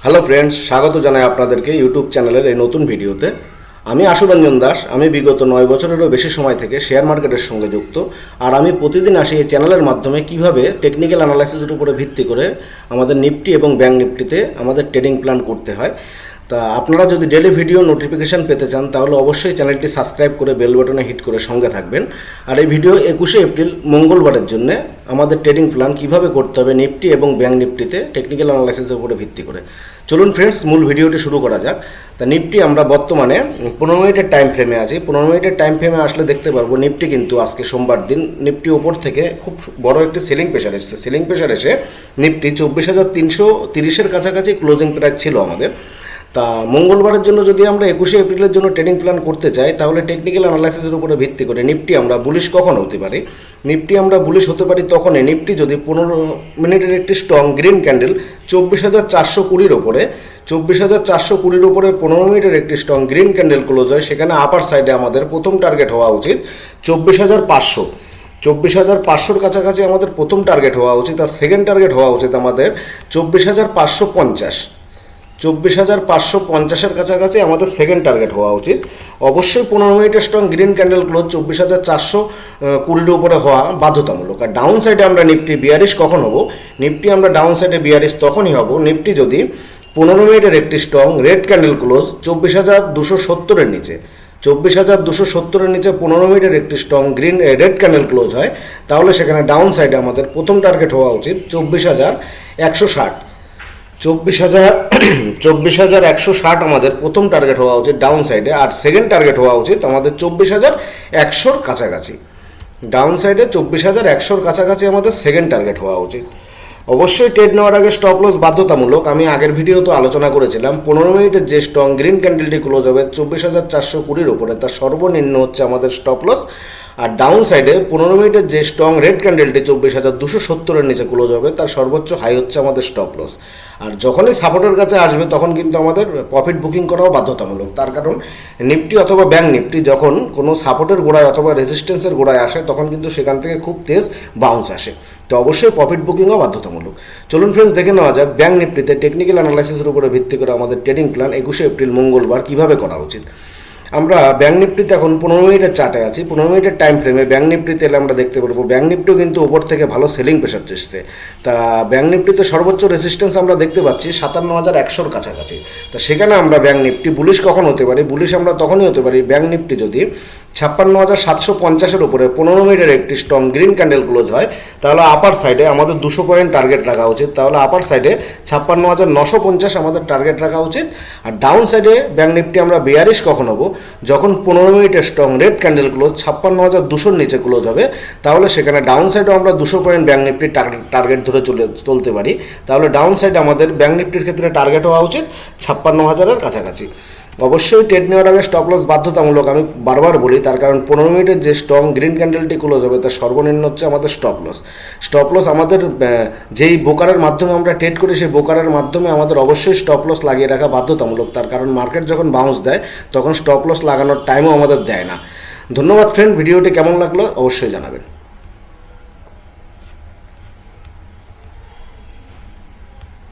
Hello friends, স্বাগত জানাই আপনাদেরকে ইউটিউব চ্যানেলের এই নতুন ভিডিওতে। আমি আশুরঞ্জন দাস। আমি বিগত 9 বছরেরও বেশি সময় থেকে শেয়ার মার্কেটের সঙ্গে যুক্ত। আর আমি প্রতিদিন আসি এই চ্যানেলের মাধ্যমে কিভাবে টেকনিক্যাল অ্যানালাইসিসের উপরে ভিত্তি করে আমাদের নিফটি এবং ব্যাংক নিফটিতে আমাদের ট্রেডিং প্ল্যান করতে হয়। তা আপনারা যদি ডেলি ভিডিও নোটিফিকেশান পেতে চান তাহলে অবশ্যই চ্যানেলটি সাবস্ক্রাইব করে বেল বাটনে হিট করে সঙ্গে থাকবেন। আর এই ভিডিও 21শে এপ্রিল মঙ্গলবারের জন্য আমাদের ট্রেডিং প্ল্যান কিভাবে করতে হবে নিফটি এবং ব্যাংক নিফটিতে টেকনিক্যাল অ্যানালাইসিসের উপরে ভিত্তি করে। চলুন ফ্রেন্ডস, মূল ভিডিওটি শুরু করা যাক। তা নিফটি আমরা বর্তমানে 15 মিনিটের টাইম ফ্রেমে আছি। 15 মিনিটের টাইম ফ্রেমে আসলে দেখতে পারবো নিফটি কিন্তু আজকে সোমবার দিন নিফটি ওপর থেকে খুব বড় একটি সেলিং প্রেশার এসেছে। সেলিং প্রেশার এসে নিফটি 24,330-এর কাছাকাছি ক্লোজিং প্রাইস ছিল আমাদের। তা মঙ্গলবারের জন্য যদি আমরা 21শে এপ্রিলের জন্য ট্রেডিং প্ল্যান করতে চাই তাহলে টেকনিক্যাল অ্যানালাইসিসের উপরে ভিত্তি করে নিফটি আমরা বুলিশ কখন হতে পারি? নিফটি আমরা বুলিশ হতে পারি তখনই নিফটি যদি 15 মিনিটের একটি স্ট্রং গ্রিন ক্যান্ডেল 24,420-র ওপরে 24,420-র উপরে 15 মিনিটের একটি স্ট্রং গ্রিন ক্যান্ডেল ক্লোজ হয়। সেখানে আপার সাইডে আমাদের প্রথম টার্গেট হওয়া উচিত 24,500। 24,500-র কাছাকাছি আমাদের প্রথম টার্গেট হওয়া উচিত। আর সেকেন্ড টার্গেট হওয়া উচিত আমাদের 24,550। 24,550-এর কাছাকাছি আমাদের সেকেন্ড টার্গেট হওয়া উচিত। অবশ্যই 15 মিনিটের স্ট্রং গ্রিন ক্যান্ডেল ক্লোজ 24,420-র উপরে হওয়া বাধ্যতামূলক। আর ডাউন সাইডে আমরা নিফটি বিয়ারিশ কখন হব? নিফটি আমরা ডাউন সাইডে বিয়ারিশ তখনই হব নিফটি যদি 15 মিনিটের একটি স্ট্রং রেড ক্যান্ডেল ক্লোজ 24,270-এর নিচে 24,270-এর নিচে 15 মিনিটের একটি strong green red candle close হয়। তাহলে সেখানে ডাউন সাইডে আমাদের প্রথম টার্গেট হওয়া উচিত 24,160। 24,160 আমাদের প্রথম টার্গেট হওয়া উচিত ডাউন সাইডে। আর সেকেন্ড টার্গেট হওয়া উচিত আমাদের 24,100-র কাছাকাছি। ডাউন সাইডে 24,100-র কাছাকাছি আমাদের সেকেন্ড টার্গেট হওয়া উচিত। অবশ্যই ট্রেড নেওয়ার আগে স্টপ লস বাধ্যতামূলক। আমি আগের ভিডিওতে আলোচনা করেছিলাম 15 মিনিটের যে স্ট্রং গ্রিন ক্যান্ডেলটি ক্লোজ হবে 24,420-র উপরে তার সর্বনিম্ন হচ্ছে আমাদের স্টপ লস। আর ডাউন সাইডে 15 মিনিটের যে স্ট্রং রেড ক্যান্ডেলটি 24,270-এর নিচে ক্লোজ হবে তার সর্বোচ্চ হাই হচ্ছে আমাদের স্টপ লস। আর যখনই সাপোর্টের কাছে আসবে তখন কিন্তু আমাদের প্রফিট বুকিং করাও বাধ্যতামূলক। তার কারণ নিফটি অথবা ব্যাংক নিফটি যখন কোনো সাপোর্টের গোড়ায় অথবা রেজিস্ট্যান্সের গোড়ায় আসে তখন কিন্তু সেখান থেকে খুব তেজ বাউন্স আসে। তো অবশ্যই প্রফিট বুকিংও বাধ্যতামূলক। চলুন ফ্রেন্ডস, দেখে নেওয়া যাক ব্যাংক নিফটিতে টেকনিক্যাল অ্যানালাইসিসের উপরে ভিত্তি করে আমাদের ট্রেডিং প্ল্যান 21শে এপ্রিল মঙ্গলবার কীভাবে করা উচিত। আমরা ব্যাংক নিফটিতে এখন 15 মিনিটের চার্টে আছি। 15 মিনিটের টাইম ফ্রেমে ব্যাংক নিফটিতে এলে আমরা দেখতে পারবো ব্যাংক নিফটিও কিন্তু ওপর থেকে ভালো সেলিং প্রেশার এসছে। তা ব্যাংক নিফটিতে সর্বোচ্চ রেজিস্ট্যান্স আমরা দেখতে পাচ্ছি 57,100-র কাছাকাছি। তা সেখানে আমরা ব্যাংক নিফটি বুলিশ কখন হতে পারি? বুলিশ আমরা তখনই হতে পারি ব্যাংক নিফটি যদি 56,750-এর উপরে 15 মিনিটের একটি স্ট্রং গ্রিন ক্যান্ডেল ক্লোজ হয়। তাহলে আপার সাইডে আমাদের 200 পয়েন্ট টার্গেট রাখা উচিত। তাহলে আপার সাইডে 56,950 আমাদের টার্গেট রাখা উচিত। আর ডাউন সাইডে ব্যাংক নিফটি আমরা বিয়ারিশ কখন হব? যখন 15 মিনিটের স্ট্রং রেড ক্যান্ডেল ক্লোজ 56,200-র নিচে ক্লোজ হবে। তাহলে সেখানে ডাউন সাইডেও আমরা 200 পয়েন্ট ব্যাংক নিফটির টার্গেট ধরে চলতে পারি। তাহলে ডাউন সাইডে আমাদের ব্যাংক নিফটির ক্ষেত্রে টার্গেট হওয়া উচিত 56,000-এর কাছাকাছি। অবশ্যই ট্রেড নেওয়ার আগে স্টপ লস বাধ্যতামূলক। আমি বারবার বলি তার কারণ 15 মিনিটের যে স্ট্রং গ্রিন ক্যান্ডেলটি ক্লোজ হবে তার সর্বনিম্ন হচ্ছে আমাদের স্টপ লস। স্টপ লস আমাদের যেই ব্রোকারের মাধ্যমে আমরা ট্রেড করি সেই ব্রোকারের মাধ্যমে আমাদের অবশ্যই স্টপ লস লাগিয়ে রাখা বাধ্যতামূলক। তার কারণ মার্কেট যখন বাউন্স দেয় তখন স্টপ লস লাগানোর টাইমও আমাদের দেয় না। ধন্যবাদ ফ্রেন্ড, ভিডিওটি কেমন লাগলো অবশ্যই জানাবেন।